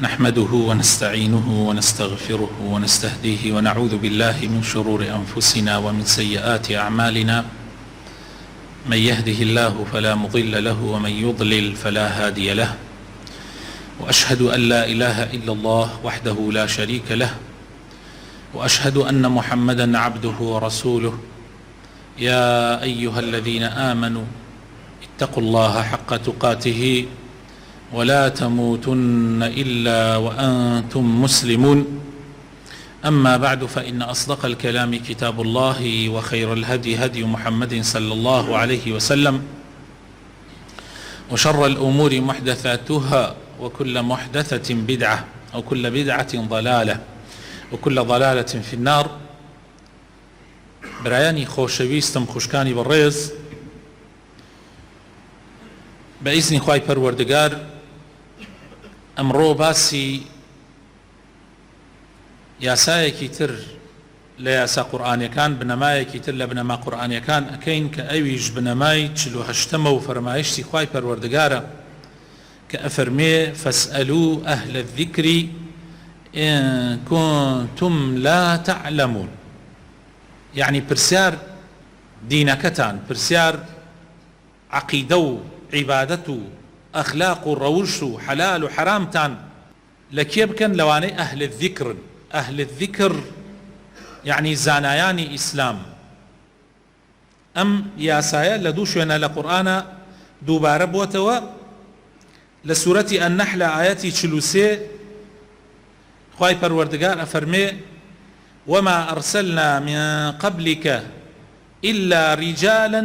نحمده ونستعينه ونستغفره ونستهديه ونعوذ بالله من شرور أنفسنا ومن سيئات أعمالنا. من يهده الله فلا مضل له ومن يضلل فلا هادي له، وأشهد أن لا إله إلا الله وحده لا شريك له، وأشهد أن محمدا عبده ورسوله. يا أيها الذين آمنوا اتقوا الله حق تقاته ولا تموتن إلا وأنتم مسلمون. أما بعد، فإن أصدق الكلام كتاب الله، وخير الهدي هدي محمد صلى الله عليه وسلم، وشر الأمور محدثاتها، وكل محدثة بدعة، وكل بدعة ضلالة، وكل ضلالة في النار. برایانی خۆشەویستم، خوشکانی بەڕێز، بە ئیزنی خوای پەروەردگار ئەمڕۆ باسی یاسایەکی تر لە یاسا قورئانیەکان، بنەمایەکی تر لە بنەما قورئانیەکان ئەکەین کە ئەویش بنەمای 48ەمە و فەرمایشتی خوای پەروەردگارە کە ئەفەرمێ فەسئەلوو ئەهلە الذیکری ئین کونتم لا تعلمون. یعنی پرسیار دینەکەتان، پرسیار عەقیدە و عیبادەت و ئەخلاق و ڕەوش و حەلال و حەرامتان لە کێ بکەن؟ لەوانەی ئەهل الذیکرن. ئەهل الذیکر یعنی زانایانی ئیسلام. ئەم یاسایە لە دوو شوێنە لە قورئانە دووبارە بووەتەوە. لە سوورەتی ئەننەحل ئایەتی 43 خوای پەروەردگار ئەفەرمێ وما أرسلنا من قبلك إلا رجالا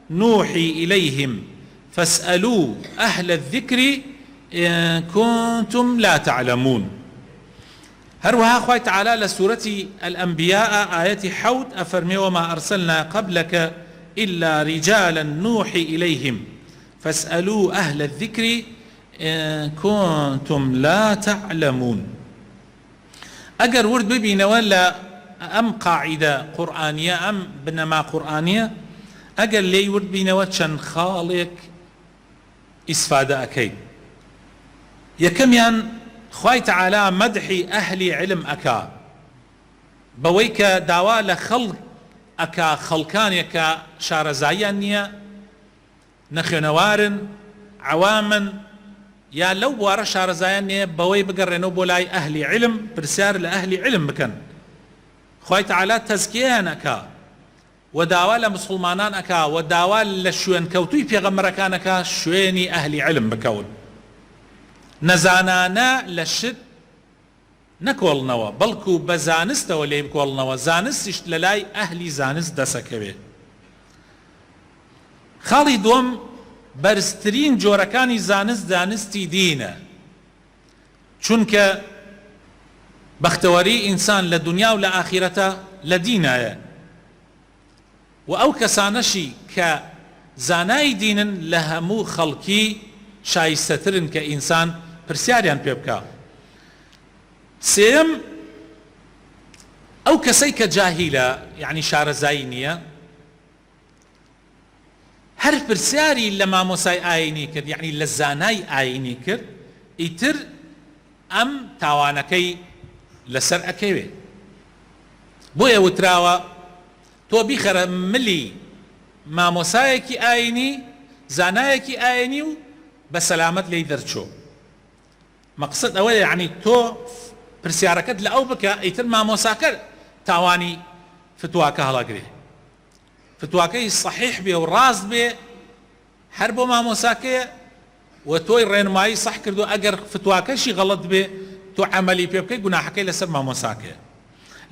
نوحي إليهم فاسألوا أهل الذكر إن كنتم لا تعلمون. هروها خوي تعالى لسورة الأنبياء آية حوت أفرمي وما أرسلنا قبلك إلا رجالا نوحي إليهم فاسألوا أهل الذكر إن كنتم لا تعلمون. أجر ورد ببين ولا أم قاعدة قرآنية أم بنما قرآنية أجر لي ورد بين وشن خالق إسفادة أكيد يكميان خوي تعالى مدحي أهل علم أكا بويك داوال خلق أكا خلقان يكا شارزايانية نخنوارن عواما يا لو بوارە شارەزایان نییە بەوەی بگەڕێنەوە بۆ لای ئەهلی علم، پرسیار لە ئەهلی علم بکەن. خوای تەعالا تەزکیەیان ئەکا و داوا لە مسڵمانان ئەکا و داوا لە شوێن کەوتووی پێغەمبەرەکان ئەکا شوێنی ئەهلی علم بکەون. نەزانانە لە شت نەکۆڵنەوە، بەڵکو بە زانستەوە لێ بکۆڵنەوە، زانستیش لە لای ئەهلی زانست دەسەکەوێت. خاڵی دووەم بەرزترین جۆرەکانی زانست زانستی دینە، چونکە بەختەوەری ئینسان لە دنیا و لە ئاخیرەتە لە دینایە، و ئەو کەسانەشی کە زانای دینن لە هەموو خەڵکی شایستەترن کە ئینسان پرسیاریان پێ بکە. سێم ئەو کەسەی کە جاهیلە، یعنی شارەزایی نییە، هەر پرسیاری لە مامۆسای ئاینی کرد، یعنی لە زانای ئاینی کرد، ئیتر ئەم تاوانەکەی لەسەر ئەکەوێت. بۆیە وتراوە تۆ بیخەرە ملی مامۆسایەکی ئاینی، زانایەکی ئاینی و بە سەلامەت لێی دەرچۆ. مەقسەد ئەوەیە یعنی تۆ پرسیارەکەت لە ئەو بکە ئیتر مامۆساکە تاوانی فتواکە هەڵەگرێ، فتواکەی صحیح بێ و ڕاست بێ هەر بۆ مامۆساکەیە و تۆی ڕێنمایی صح کردو. ئەگەر فتواکەشی غەڵەت بێ تۆ عەمەلی پێ بکەی گوناحەکەی لەسەر مامۆساکەیە.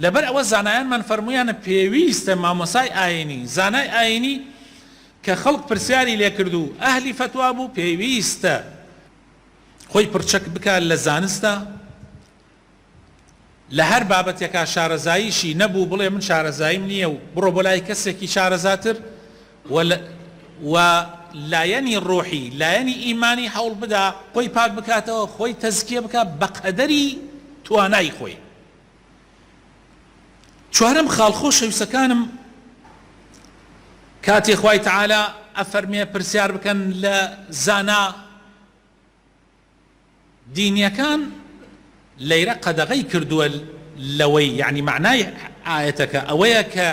لەبەر ئەوە زانایانمان فەرموویانە پێویستە مامۆسای ئاینی، زانای ئاینی کە خەڵک پرسیاری لێ کردو ئەهلی فتوا بوو، پێویستە خۆی پرچەک بکات لە زانستە، لە هەر بابەتێکا شارەزاییشی نەبوو بڵێ من شارەزاییم نییە و بڕۆ بۆ لای کەسێکی شارەزاتر، و لایەنی ڕۆحی، لایەنی ئیمانی هەوڵ بدا خۆی پاک بکاتەوە، خۆی تەزکیە بکات بە قەدەری توانای خۆی. چوارەم خاڵخۆ شەویستەکانم کاتێ خوای تعالی ئەفەرمێ پرسیار بکەن لە زانا دینیەکان لەیرە قەدەغەی کردووە لەوەی یعنی معنای ئاەتەکە ئەوەیە کە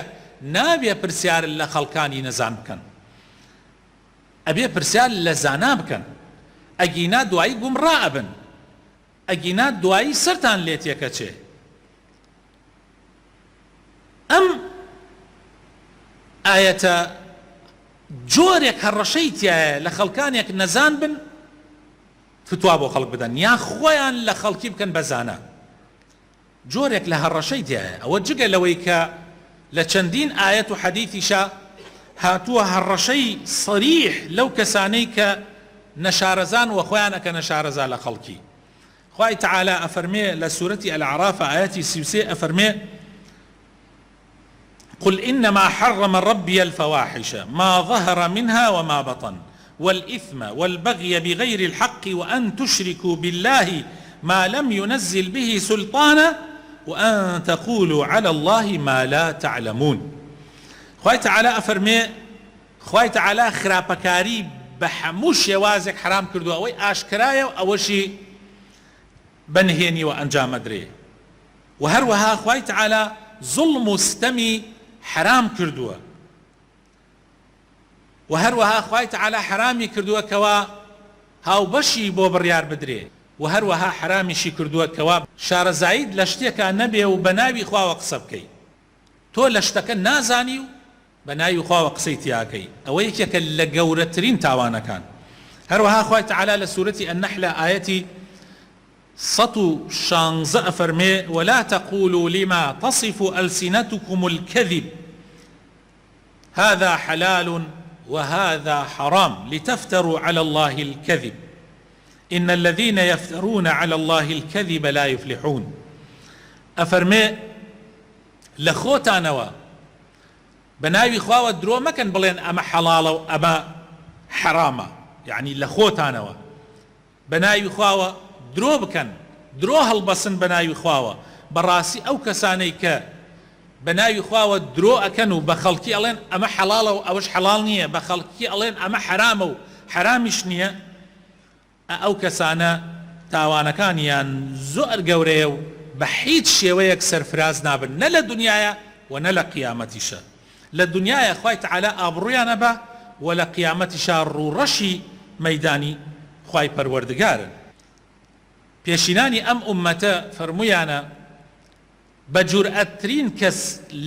نابێ پرسیار لە خەڵکانی نەزان بکەن، ئەبێ پرسیار لە زانا بکەن، ئەگینا دوایی گومڕا ئەبن، ئەگینا دوایی سەرتان لێ تێکەچێ. ئەم ئاەتە جۆرێک هەڕەشەی تایە لە خەڵکانێک نەزان بن فتوا بۆ خەڵک بدەن یان خۆیان لە خەڵکی بکەن بە زانە. جۆرێک لە هەڕەشەی تایە ئەوە جگە لەوەی کە لە چەندین ئاەت و حەدیثیشە هاتووە هەڕەشەی سەریح لەو کەسانەی کە نەشارەزان و خۆیان ئەکەنە نەشارەزا لە خەڵکی. خوای تەعالا ئەفەرمێ لە سوورەتی ئەلعەراف ئاەتی 33 ئەفەرمێ قل إنما حرم ربي الفواحش ما ظهر منها وما بطن والإثم والبغي بغير الحق وأن تشركوا بالله ما لم ينزل به سلطانا وأن تقولوا على الله ما لا تعلمون. خوای تعالى أفرمي خوای تعالى خراپەکاری بە هەموو شێوازێک حرام کردووە، ئەوەی ئاشکرایە و ئەوەشی بەنهێنیوە ئەنجامەدرێ. و هەروەها خوای تعالى ظلم و ستەمی حرام کردووە، و هەروەها خوای تعالى حرامی کردووە کەوا هاوبەشی بۆ بڕیار بدرێ، و هەروەها حرامیشی کردووە کەوا شارەزایید لە شتێکە نەبێ و بە ناوی خواوە قسە بکەی، تۆ لە شتەکە نازانی و بە ناوی خواوە قسەی تیاکەی، ئەوە یەکێکە لە گەورەترین تاوانەکان. هەروەها خوای تعالى لە سوورەتی النەحل ئاەتی 116 أفرمي ولا تقولوا لما تصف ألسنتكم الكذب هذا حلال وهذا حرام لتفتروا على الله الكذب إن الذين يفترون على الله الكذب لا يفلحون. أفرمي لخوتانوا بناوي خواوة درو ما كان بلين أما حلال وأما حرام، يعني لخوتانوا بناوي خواوة درۆ بکەن، درۆ هەڵبەسن بە ناوی خواوە، بەڕاستی ئەو کەسانەی کە بە ناوی خواوە درۆ ئەکەن و بە خەڵکی ئەڵێن ئەمە حەڵاڵە و ئەوەش حەڵاڵ نییە، بە خەڵکی ئەڵێن ئەمە حرامە و حرامیش نییە، ئەو کەسانە تاوانەکانیان زۆر گەورەیە و بە هیچ شێوەیەک سەرفراز نابن، نە لە دنیایە و نە لە قیامەتیشە. لە دنیایە خوای تەعالە ئابڕوویان ئەبا و لە قیامەتیشا ڕووڕەشی مەیدانی خوای پەروەردگارن. پێشینانی ئەم ئومەتە فەرموویانە بە جورئەتترین کەس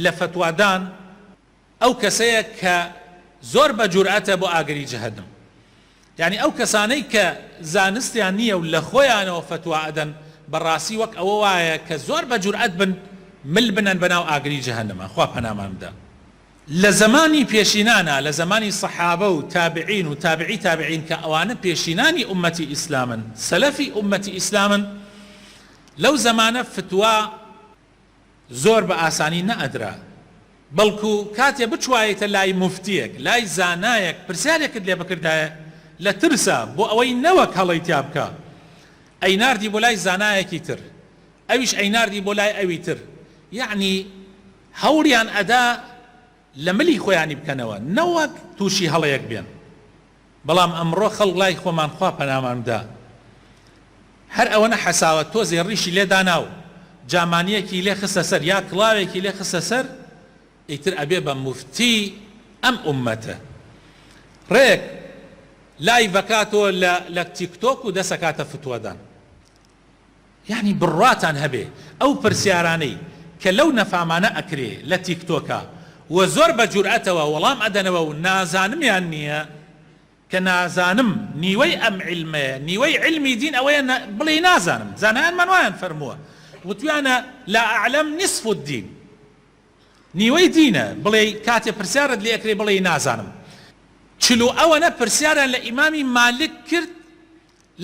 لە فتوادان ئەو کەسەیە کە زۆر بە جورئەتە بۆ ئاگری جەهەنەم، یعنی ئەو کەسانەی کە زانستیان نییە و لە خۆیانەوە فتوا ئەدەن بەڕاستی وەک ئەوە وایە کە زۆر بە جورئەت بن مل بنەن بەناو ئاگری جەهەنەمە، خوا پەنامان بدە. لە زمانی پێشینانە، لە زمانی سەحابە و تابعین و تابعی تابعین کە ئەوانە پێشینانی ئومەتی ئیسلامن، سەلەفی ئومەتی ئیسلامن، لەو زمانە فتوا زۆر بە ئاسانی نەئەدرا، بەڵکو کاتێ بچوایەتە لای موفتیەک، لای زانایەک، پرسیارێکت لێ بکردایە لە ترسە بۆ ئەوەی نەوەک هەڵەی تیا بکە، ئەیناردی بۆ لای زانایەکی تر، ئەویش ئەیناردی بۆ لای ئەوی تر، یعنی هەوڵیان ئەدا لە ملی خۆیانی بکەنەوە نەوەک تووشی هەڵەیەک بێن. بەڵام ئەمڕۆ خەڵک لای خۆمان خوا پەناماندا هەر ئەوەنە حەساوە تۆزێ ڕیشی لێداناو جامانیەکی لێ خستە سەر یا کڵاوێکی لێ خستە سەر، ئیتر ئەبێ بە موفتی ئەم ئومەتە ڕێک لای بەکاتەوە لە تیکتۆک و دەسەکاتە فتوەدان، یعنی بڕاتان هەبێ ئەو پرسیارانەی کە لەو نەفامانە ئەکرێ لە تیکتۆکە و زۆر بە جورئەتەوە وەڵام ئەدەنەوە و نازانمیان نییە کە نازانم نیوەی ئەم علمەیە، نیوەی علمی دین ئەوەیە بڵێ نازانم، زانایانمان وایان فەرمووە وتویانە لا ئەعلەم نصف الدین، نیوەی دینە، بڵێ کاتێ پرسیارت لێ ئەکرێ بڵێ نازانم. چلو ئەوەنە پرسیاران لە ئیمامی مالک کرد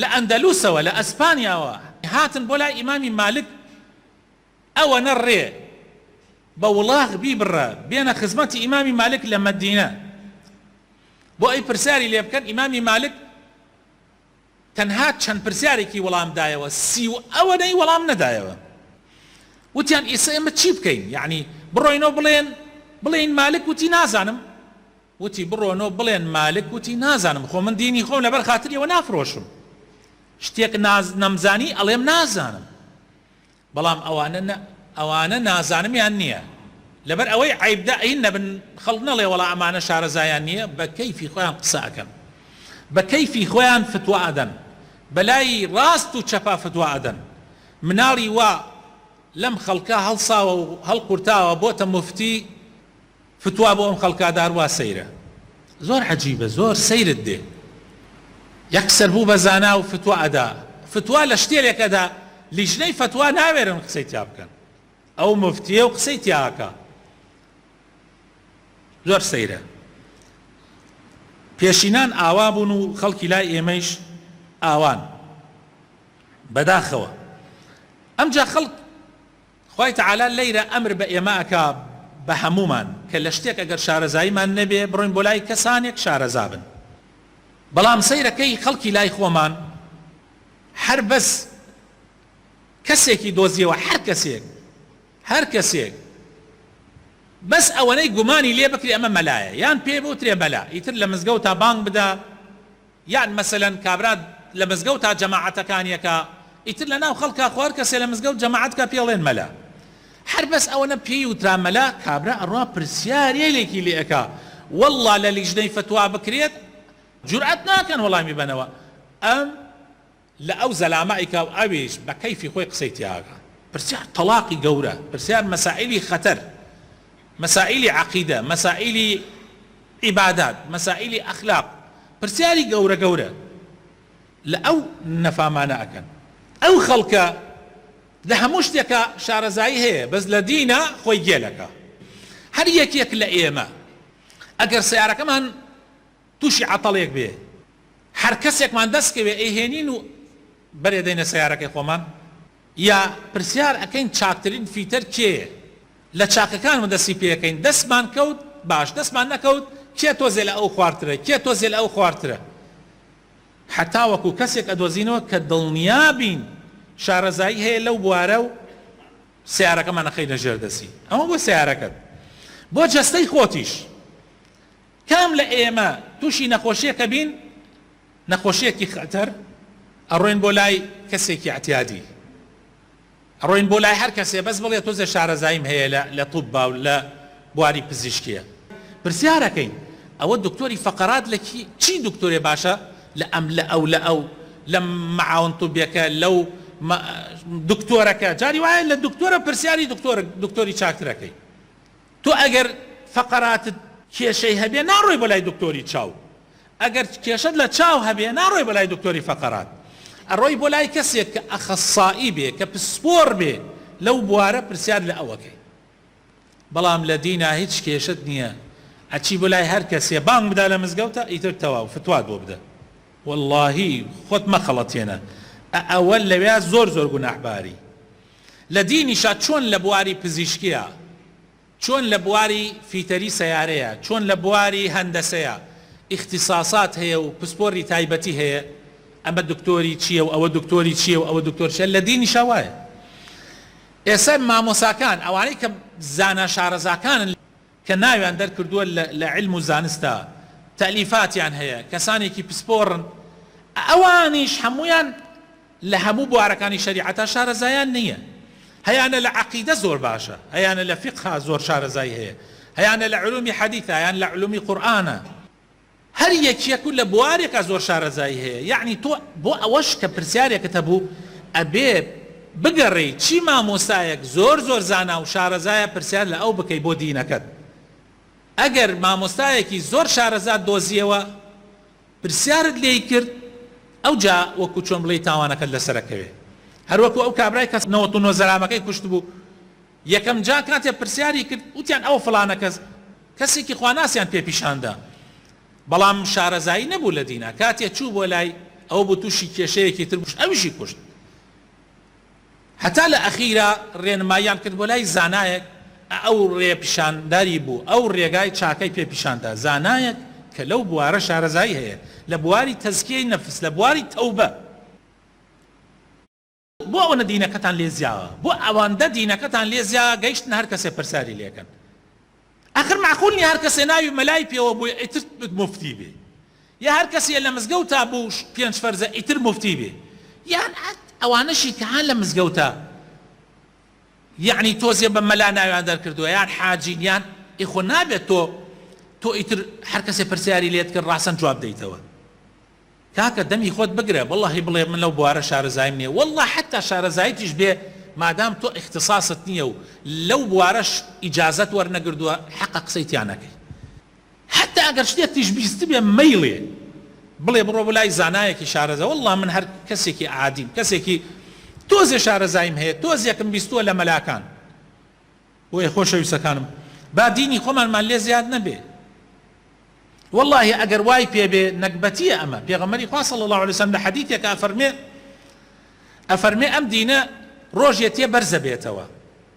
لە ئەندەلوسەوە لە ئەسپانیاوە، هاتن بۆ لای ئیمامی مالک ئەوەنە ڕێ بە وڵاغ بیبڕە بێنە خزمەتی ئیمامی مالک لە مەدینە بۆ ئەی پرسیاری لێ بکەن. ئیمامی مالک تەنها چەند پرسیارێکی وەڵام دایەوە، 30 ئەوەنەی وەڵام نەدایەوە. وتیان ئێستا ئێمە چی بکەین؟ یعنی بڕۆینەوە بڵێن مالک وتی نازانم، وتی بڕۆنەوە بڵێن مالک وتی نازانم، خۆ من دینی خۆم لەبەر خاتریەوە نافرۆشم، شتێک نەمزانی ئەڵێم نازانم، بەڵام ئەوانە نازانمیان نییە، لەبەر ئەوەی عیبدا ئین نەبن خەڵک نەڵێ وەڵا ئەمانە شارەزایان نییە، بە کەیفی خۆیان قسە ئەکەن، بە کەیفی خۆیان فتوا ئەدەن، بەلای ڕاست و چەپا فتوا ئەدەن. مناڵی وا لەم خەڵکە هەڵساوە و هەڵقورتاوە بۆتە مفتی، فتوا بۆ ئەم خەڵکادار وا سەیرە. زۆر عەجیبە، زۆر سەیرت دێ. یەکسەر بوو بە زانا و فتوا ئەدا، فتوا لە شتێکەدا لیژنەی فتوا ناوێرن قسەی تیا بکەن، ئەو مفتیە و قسەی تیاکە. زۆر سەیرە. پێشینان ئاوا بوون و خەڵکی لای ئێمەیش ئاوان بەداخەوە. ئەمجا خەڵک خوای تەعالا لەیرە ئەمر بە ئێمە ئەکا بە هەمومان کە لە شتێک ئەگەر شارەزاییمان نەبێ بڕۆین بۆ لای کەسانێک شارەزا بن. بەڵام سەیرەکەی خەڵکی لای خۆمان هەر بەس کەسێکی دۆزیەوە، هەر کەسێک بەس ئەوەنەی گومانی لێ بکری ئەمە مەلایە، یان پێ بوترێ مەلا، ئیتر لە مزگەوت تا بانگ بدا، یان مەسەلەن کابرا لە مزگەوت تا جەماعەتەکانیەکە، ئیتر لە ناو خەڵکا خوار کەسێ لە مزگەوت جەماعەتکە پێڵێن مەلا. هەر بەس ئەوەنە پێی وترا مەلا، کابرا ئەڕوا پرسیارێکی لێ ئەکا، وەڵڵا لە لیژنەی فتوا بکرێت جورئەت ناکەن وەڵامی بنەوە. ئەم لە ئەو زەلامەیکا و ئەویش بە کەیفی خۆی قسەی تیاکە، پرسیار تەلاقی گەورە، پرسیار مەسائیلی خەتەر، مەسائیلی عەقیدە، مەسائیلی عیبادات، مەسائیلی ئەخلاق، پرسیاری گەورە لە ئەو نەفامانە ئەکەن. ئەو خەڵکە لە هەموو شتێکە شارەزایی هەیە، بەس لە دینە خۆی گێلەکە. هەر یەکێک لە ئێمە ئەگەر سیارەکەمان تووشی عەتەڵێک بێ، هەر کەسێکمان دەستکەوێ ئەیهێنین و بەرێدەینە سیارەکەی خۆمان، یا پرسیار ئەکەین چاکترین فیتەر کێیە، لە چاکەکانمە دەستی پێەکەین، دەستمان کەوت باش، دەستمان نەکەوت کێ تۆزێ لە ئەو خواردترە، کێ تۆزێ لە ئەو خواردترە. حتا وەکو کەسێک ئەدۆزینەوە کە دڵنیابین شارەزایی هەیە لەو بوارە و سیارەکەمان نەخەینە ژێردەسی. ئەمە بۆ سیارەکەت، بۆ جەستەی خۆتیش. کام لە ئێمە تووشی نەخۆشیەکە بین، نەخۆشیەکی خەتەر، ئەڕۆین بۆ لای کەسێکی اعتیادی، ئەڕۆین بۆ لای هەر کەسێ بەس بڵێ تۆزێ شارەزاییم هەیە لە طوبا و لە بواری پزیشکیە. پرسیارەکەین ئەوە دکتۆری فەقەرات لە چی دکتۆرێ باشە؟ لە ئەم لە ئەو لە معاون طوبیەکە لەو دکتۆرەکە. جاری وایە لە دکتۆرە پرسیاری دکتۆری چاکترەکەی. تۆ ئەگەر فەقەراتت کێشەی هەبێ ناڕۆی بۆ لای دکتۆری چاو، ئەگەر کێشەت لە چاو هەبێ ناڕۆی بۆ لای دکتۆری فەقەرات، ئەڕۆی بۆ لای کەسێک کە ئەخەسایی بێ، کە پسپۆر بێ لەو بوارە، پرسیار لە ئەوەکەی. بەڵام لە دینە هیچ کێشت نییە، ئەچی بۆ لای هەر کەسێ بانگ بدا لە مزگەوتە، ئیتر تەواو فتوات بۆ بدە. واللهی خۆت مەخەڵەتێنە، ئەوە لەوێ زۆر گوناحباری. لە دینیشا چۆن لە بواری پزیشکیە، چۆن لە بواری فیتەری سەیارەیە، چۆن لە بواری هەندەسەیە اختصاصات هەیە و پسپۆری تایبەتی هەیە، ئەمە دکتۆری چییە و ئەوە دکتۆری چییە و ئەوە دکتۆر چییە، لە دینیشا وایە. ئێستا مامۆساکان، ئەوانەی کە زانە شارەزاکانن کە ناویان دەرکردووە لە علم و زانستە، تەلیفاتیان هەیە، کەسانێکی پسپۆڕن، ئەوانیش هەمویان لە هەموو بوارەکانی شەریعەتە شارەزایان نییە. هەیانە لە عەقیدە زۆر باشە، هەیانە لە فیقها زۆر شارەزایی هەیە، هەیانە لە علومی حەدیثە، هەیان لە علومی قورئانە، هەر یەکێک لە بوارێکە زۆر شارەزایی هەیە. یعنی تۆ بۆ ئەوەش کە پرسیارێکت هەبوو ئەبێ بگەڕێی چی مامۆستایەک زۆر زانا و شارەزایە پرسیار لە ئەو بکەی بۆ دینەکەت. ئەگەر مامۆستایەکی زۆر شارەزات دۆزیەوە پرسیارت لێی کرد، ئەو جا وەکو چۆن بڵێ تاوانەکەت لەسەرەکەوێ. هەروەکو ئەو کابرای کەس 99 زەرامەکەی کوشت بوو، یەکەم جا کاتێ پرسیاری کرد وتیان ئەو فڵانە کەسێکی خواناسیان پێپیشاندا، بەڵام شارەزایی نەبوو لە دینە. کاتێ چوو بۆ لای ئەو بۆ تووشی کێشەیەکی تر بوو، ئەویشی کوشت. هەتا لە ئەخیرا ڕێنماییان کرد بۆ لای زانایەک، ئەو ڕێپیشانداری بوو، ئەو ڕێگای چاکەی پێپیشاندا، زانایەک کە لەو بوارە شارەزایی هەیە، لە بواری تەزکیەی نەفس، لە بواری تەوبە. بۆ ئەوەنە دینەکەتان لێ زیاوە، بۆ ئەوەندە دینەکەتان لێ زیاوە گەیشتن هەر کەسێ پرسیاری لێکەن. ئاخر معقول نییە هەر کەسێ ناوی مەلای پێوە بووی ئیتر مفتی بێ، یا هەر کەسێ لە مزگەوتا بوو 5 فەرزە ئیتر مفتی بێ، یان ئەوانەشی کە هان لە مزگەوتە یعنی تۆزیە بە مەلا ناویان دەرکردووە یان حاجین یان ئیخۆ نابێت تۆ ئیتر هەر کەسێ پرسیاری لێت کرد ڕاستەن جواب دەیتەوە کاکە دەمی خۆت بگرە واللهی بڵێ من لەو بوارە شارەزایم نییە والله حتا شارەزاییتیش بێ مادام تۆ اختصاصت نییە و لەو بوارەش ئیجازەت وەرنەگردووە حەقە قسەیتیان نەکەی حتا ئەگەر شتێکیش بیست بێ مەیڵێ بڵێ بڕۆ بۆ لای زانایەکی شارەزا والله من هەر کەسێکی عادیم کەسێکی تۆزێ شارەزایم هەیە تۆزێکم بیستووە لە مەلاکان بۆیە خۆشەویستەکانم با دینی خۆمانمان لێ زیاد نەبێ والله ئەگەر وای پێبێ نەکبەتیە ئەمە پێغەمبەری خوا صلی الله علیه وسلم لە حەدیثێک ئەفەرمێ ئەم دینە ڕۆژێتیە بەرزە بێتەوە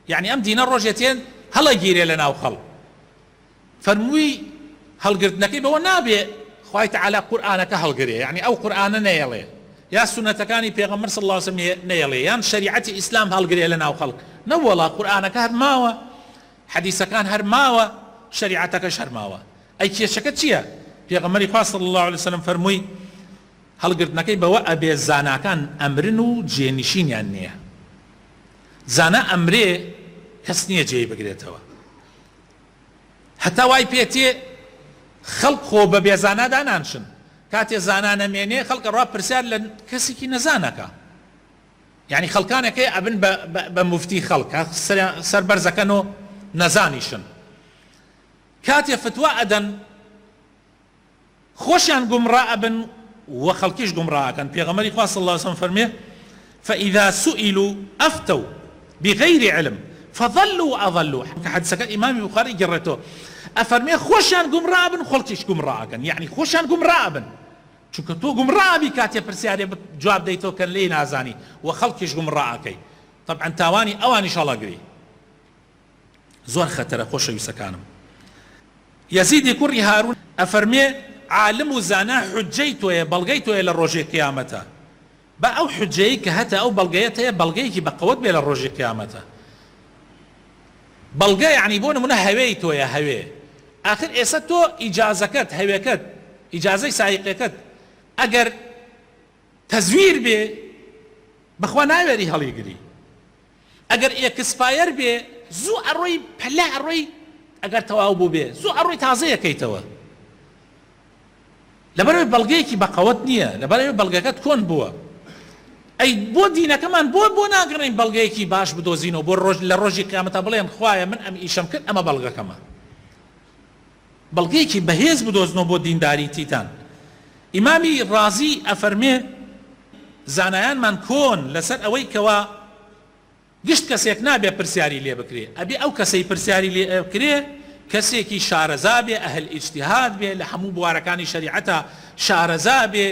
یعنی ئەم دینە ڕۆژێتێن هەڵەگیرێ لە ناو خەڵک فەرمووی هەڵگرتنەکەی بەوە نابێ خوای تەعالی قورئانەکە هەڵگرێ یعنی ئەو قورئانە نەیەڵێ یا سنەتەکانی پێغەمبەر صلی الله علیه وسلم نەیەڵێ یان شەریعەتی ئیسلام هەڵگرێ لە ناو خەڵک نەوەڵا قورئانەکە هەر ماوە حەدیثەکان هەر ماوە شەریعەتەکەش هەر ماوە ئەی کێشەکە چییە پێغەمبەری خوا صلی الله علیه وسلم فەرمووی هەڵگرتنەکەی بەوە ئەبێ زاناکان ئەمرن و جێنشینیان نییە زانا ئەمرێ کەس نییە جێی بگرێتەوە هەتا وای پێتێ خەڵک خۆ بە بێزانا دانانشن کاتێ زانا نەمێنێ خەڵک ڕوا پرسیار لە کەسێکی نەزانەکە یعنی خەڵکانەکەی ئەبن بە موفتی خەڵک سەربەرزەکەن و نەزانیشن کاتێ فتوا ئەدەن خۆشیان گومڕا ئەبن و خەڵکیش گومڕاکەن پێغەمبەری خوا صلی الله علیه وسلم فەرمێ فإذا سئلوا أفتوا بغير علم فضلوا أضلوا كحديثك إمام البخاري جرته أفرمي خوشان قمرا بن خلقش قمرا كان يعني خوشان قمرا بن شو كتو قمرا بي كاتيا برسياري جواب ديتو كان لي نازاني وخلقش قمرا كي طبعا تاواني أواني إن شاء الله قري زور خطر خوش يسكانم يزيد كري هارون أفرمي عالم زانا حجيتو يا بلغيتو إلى الرجي قيامته با ئەو حجەیە کە هەتا ئەو بەڵگەیە هەیە بەڵگەیەکی بەقەوت بێ لە ڕۆژی قیامەتە بەڵگە یعنی بۆ نمونە هەوێی تۆیە هەوێ ئاخر ئێستا تۆ ئیجازەکەت هەوێکەت ئیجازەی سایقەکەت ئەگەر تەزویر بێ بەخوا ناوێری هەڵیگری ئەگەر ئێکسپایر بێ زوو ئەڕۆی پەلا ئەڕۆی ئەگەر تەواو بوو بێ زوو ئەڕۆی تازەیەکەیتەوە لەبەرەوەی بەڵگەیەکی بەقەوت نییە لەبەرەوەی بەڵگەکەت کۆن بووە ئەی بۆ دینەکەمان بۆ ناگەڕین بەڵگەیەکی باش بدۆزینەوە بۆ لە ڕۆژی قیامەتە بڵێن خوایە من ئەم ئیشەم کرد ئەمە بەڵگەکەمە بەڵگەیەکی بەهێز بدۆزنەوە بۆ دینداری تیتان ئیمامی ڕازی ئەفەرمێ زانایانمان کۆن لەسەر ئەوەی کەوا گشت کەسێک نابێ پرسیاری لێ بکرێ ئەبێ ئەو کەسەی پرسیاری لێ بکرێ کەسێکی شارەزا بێ ئەهل ئیجتیهاد بێ لە هەموو بوارەکانی شەریعەتە شارەزا بێ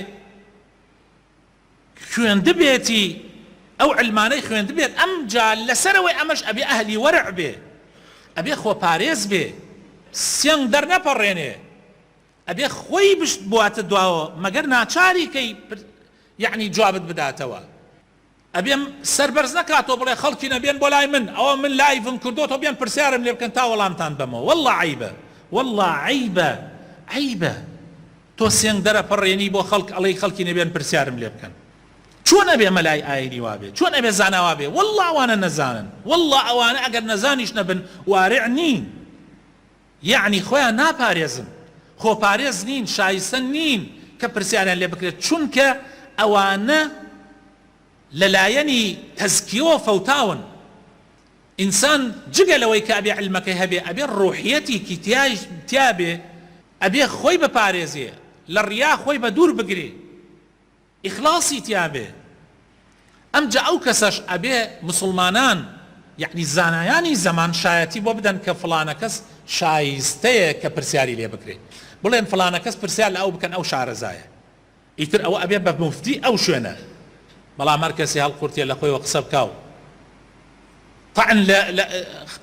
خوێندە بێتی ئەو علمانەی خوێندە بێت ئەم جا لەسەرەوەی ئەمەش ئەبێ ئەهلی وەرع بێ ئەبێ خۆپارێز بێ سێنگ دەرنەپەڕێنێ ئەبێ خۆی بشت بواتە دواوە مەگەر ناچاری کەی یعنی جوابت بداتەوە ئەبێم سەربەرز نەکاتەوە بڵێ خەڵکی نەبێن بۆ لای من ئەوە من لایڤم کردوتەوە بێن پرسیارم لێ بکەن تا وەڵامتان بەمەوە والله عیبە والله عیبە تۆ سێنگ دەرەپەڕێنی بۆ خەڵک ئەڵێی خەڵکی نەبێن پرسیارم لێ بکەن چۆن ئەبێ مەلای ئاینی وابێ چۆن ئەبێ زاناوا بێ والله ئەوانە نەزانن والله ئەوانە ئەگەر نەزانیش نەبن وارع نین یعنی خۆیان ناپارێزن خۆپارێز نین شایستە نین کە پرسیاریان لێ بکرێت چونکە ئەوانە لەلایەنی تەزکیەوە فەوتاون ئینسان جگە لەوەی کە ئەبێ علمەکەی هەبێ ئەبێ ڕوحیەتێکی تیا بێ ئەبێ خۆی بپارێزێ لە ڕیا خۆی بە دوور بگرێ ئیخلاصی تیا بێ ئەمجا ئەو کەسەش ئەبێ مسلمانان یعنی زانایانی زەمان شایەتی بۆ بدەن کە فڵانە کەس شایستەیە کە پرسیاری لێ بکرێ بڵێن فڵانە کەس پرسیار لە ئەو بکەن ئەو شارەزایە ئیتر ئەوە ئەبێ بە موفتی ئەو شوێنە بەڵام هەر کەسی هەڵقورتێ لە خۆیەوە قسە بکاو طعن لە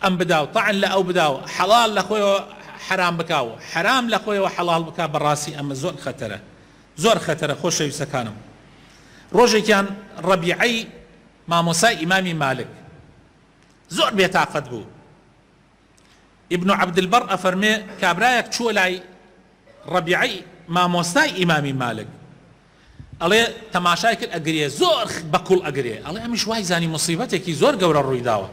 ئەم بداو طعن لە ئەو بداو حەڵال لە خۆیەوە حرام بکاو حرام لە خۆیەوە حەڵال بکا بەڕاستی ئەمە زۆر خەتەرە زۆر خەتەرە خۆشەویستەکانم ڕۆژێکیان ڕەبیعەی مامۆسای ئیمامی مالک زۆر بێتاقەت بوو ئیبن عەبدولبەر ئەفەرمێ کابرایەک چووە لای ڕەبیعەی مامۆستای ئیمامی مالک ئەڵێ تەماشای کرد ئەگرێ زۆر بەکوڵ ئەگرێ ئەڵێ ئەمیش وای زانی مصیبەتێکی زۆر گەورە ڕوویداوە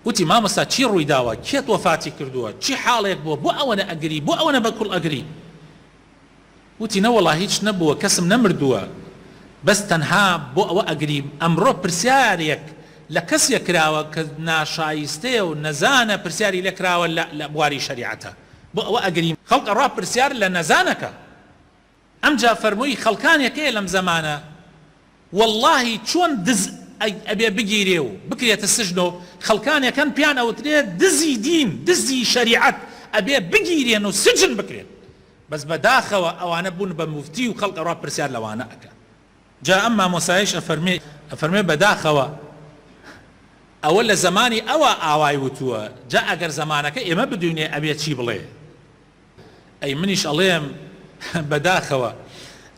وتی مامۆستا چی ڕوویداوە کێت وەفاتی کردووە چی حاڵێک بووە بۆ ئەوەنە ئەگری بۆ ئەوەنە بەکوڵ ئەگری وتی نەوەڵا هیچ نەبووە کەسم نەمردووە بەس تەنها بۆ ئەوە ئەگری ئەمڕۆ پرسیارێک لە کەسێک کراوە کە ناشایستەیە و نەزانە پرسیاری لێ کراوە لە بواری شەریعەتە بۆ ئەوە ئەگریم خەڵک ئەڕوا پرسیار لە نەزانەکە ئەمجا فەرمووی خەڵکانێکەیە لەم زەمانە واللهی چۆن دز ئەبێ بگیرێ و بکرێتە سژنەوە خەڵکانێکەن پیان ئەوترێ دزی دین دزی شەریعەت ئەبێ بگیرێن و سجن بکرێن بەس بەداخەوە ئەوانە بوون بە موفتی و خەڵک ئەڕوا پرسیار لەوانە ئەکەن جا ئەم مامۆسایش ئەفەرمێ بەداخەوە ئەوە لە زمانی ئەوە ئاوای وتووە جا ئەگەر زمانەکە ئێمە بدوینێ ئەبێ چی بڵێ ئەی منیش ئەڵێم بەداخەوە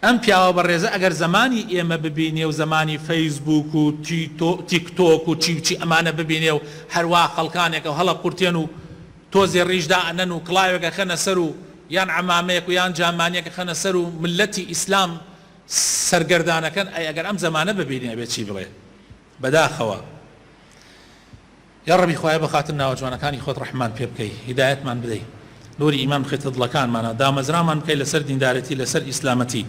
ئەم پیاوە بەڕێزە ئەگەر زمانی ئێمە ببینێ و زمانی فەیسبوک و تیکتۆک و چی ئەمانە ببینێ و هەروە خەڵکانێک و هەڵە قورتێن و تۆزێ ڕیژدا ئەنەن و کڵاوێکە خەنە سەر و یان عەمامەیەک و یان جامانیەکە خەنە سەر و ملەتی ئیسلام سەرگەردانەکەن ئەی ئەگەر ئەم زمانە ببینێ ئەبێ چی بڵێ بەداخەوە یا ڕەبی خوایە بەخاتر ناوە جوانەکانی خۆت ڕەحمان پێ بکەی هیدایەتمان بدەی نوری ئیمان بخێتە دڵەکانمانە دامەزرامان بکەی لەسەر دیندارەتی لەسەر ئیسلامەتی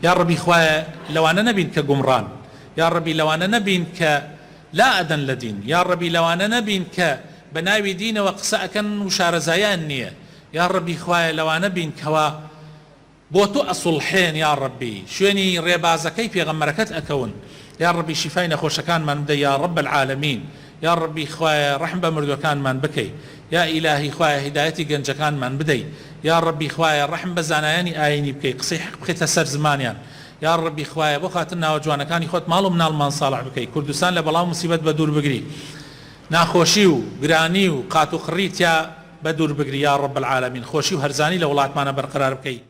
یا ڕەبی خوایە لەوانە نەبین کە گومڕان یا ڕەبی لەوانە نەبین کە لا ئەدەن لە دین یا ڕەبی لەوانە نەبین کە بە ناوی دینەوە قسە ئەکەن و شارەزایان نییە یا ڕەبی خوایە لەوانە بین کەوا بۆ تۆ ئەسوڵحێن یا ڕەبی شوێنی ڕێبازەکەی پێغەمبەرەکەت ئەکەون یا ڕەبی شیفای نەخۆشەکانمان بدە یا ڕەب العالەمین یا ڕەبی خوایە ڕەحم بە مردوەکانمان بکەی یا ئیلاهی خوایە هیدایەتی گەنجەکانمان بدەی یا ڕەبی خوایە ڕەحم بە زانایانی ئاینی بکەی قسەی حەق بخێتە سەر زمانیان یا ڕەبی خوایە بۆ خاتر ناوە جوانەکانی خۆت ماڵ و مناڵمان ساڵح بکەی کوردستان لە بەڵاو موسیبەت بە دوور بگری ناخۆشی و گرانی و قات و خڕی تیا بە دوور بگری یا ڕەب العالەمین خۆشی و هەرزانی لە وڵاتمانە بەرقرار بکەی